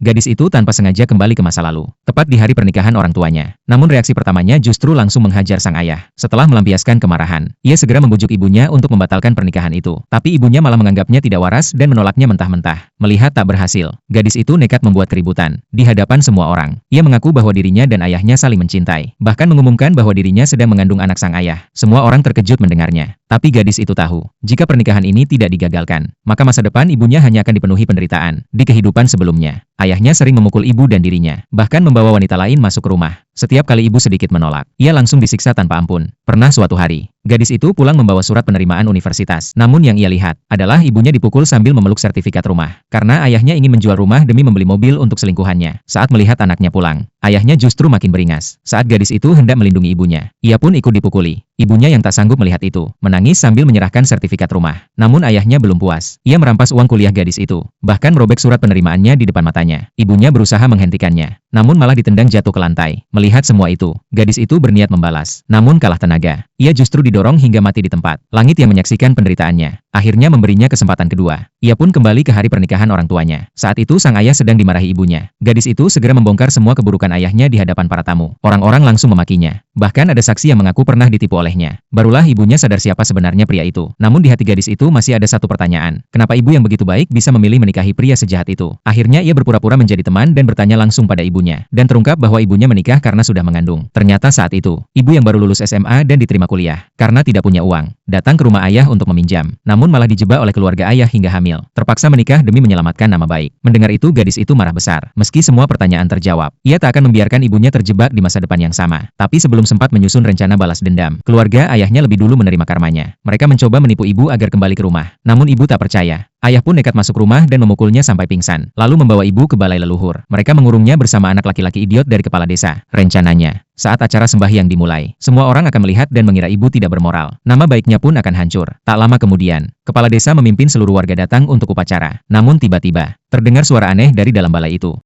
Gadis itu tanpa sengaja kembali ke masa lalu, tepat di hari pernikahan orang tuanya. Namun reaksi pertamanya justru langsung menghajar sang ayah. Setelah melampiaskan kemarahan, ia segera membujuk ibunya untuk membatalkan pernikahan itu. Tapi ibunya malah menganggapnya tidak waras dan menolaknya mentah-mentah. Melihat tak berhasil, gadis itu nekat membuat keributan di hadapan semua orang. Ia mengaku bahwa dirinya dan ayahnya saling mencintai, bahkan mengumumkan bahwa dirinya sedang mengandung anak sang ayah. Semua orang terkejut mendengarnya. Tapi gadis itu tahu, jika pernikahan ini tidak digagalkan, maka masa depan ibunya hanya akan dipenuhi penderitaan. Di kehidupan sebelumnya, ayahnya sering memukul ibu dan dirinya, bahkan membawa wanita lain masuk ke rumah. Setiap kali ibu sedikit menolak, ia langsung disiksa tanpa ampun. Pernah suatu hari, gadis itu pulang membawa surat penerimaan universitas. Namun yang ia lihat adalah ibunya dipukul sambil memeluk sertifikat rumah. Karena ayahnya ingin menjual rumah demi membeli mobil untuk selingkuhannya. Saat melihat anaknya pulang, ayahnya justru makin beringas. Saat gadis itu hendak melindungi ibunya, ia pun ikut dipukuli. Ibunya yang tak sanggup melihat itu, menangis sambil menyerahkan sertifikat rumah. Namun ayahnya belum puas. Ia merampas uang kuliah gadis itu, bahkan merobek surat penerimaannya di depan matanya. Ibunya berusaha menghentikannya, namun malah ditendang jatuh ke lantai. Melihat semua itu, gadis itu berniat membalas. Namun kalah tenaga, ia justru didorong hingga mati di tempat. Langit yang menyaksikan penderitaannya akhirnya memberinya kesempatan kedua. Ia pun kembali ke hari pernikahan orang tuanya. Saat itu sang ayah sedang dimarahi ibunya. Gadis itu segera membongkar semua keburukan ayahnya di hadapan para tamu. Orang-orang langsung memakinya. Bahkan ada saksi yang mengaku pernah ditipu olehnya. Barulah ibunya sadar siapa sebenarnya pria itu. Namun di hati gadis itu masih ada satu pertanyaan. Kenapa ibu yang begitu baik bisa memilih menikahi pria sejahat itu? Akhirnya ia berpura-pura menjadi teman dan bertanya langsung pada ibunya. Dan terungkap bahwa ibunya menikah karena sudah mengandung. Ternyata saat itu, ibu yang baru lulus SMA dan diterima kuliah, karena tidak punya uang, datang ke rumah ayah untuk meminjam. Namun malah dijebak oleh keluarga ayah hingga hamil. Terpaksa menikah demi menyelamatkan nama baik. Mendengar itu gadis itu marah besar. Meski semua pertanyaan terjawab, ia tak akan membiarkan ibunya terjebak di masa depan yang sama. Tapi sebelum sempat menyusun rencana balas dendam, keluarga ayahnya lebih dulu menerima karmanya. Mereka mencoba menipu ibu agar kembali ke rumah. Namun ibu tak percaya. Ayah pun nekat masuk rumah dan memukulnya sampai pingsan. Lalu membawa ibu ke balai leluhur. Mereka mengurungnya bersama anak laki-laki idiot dari kepala desa. Rencananya, saat acara sembahyang dimulai, semua orang akan melihat dan mengira ibu tidak bermoral. Nama baiknya pun akan hancur. Tak lama kemudian, kepala desa memimpin seluruh warga datang untuk upacara. Namun tiba-tiba, terdengar suara aneh dari dalam balai itu.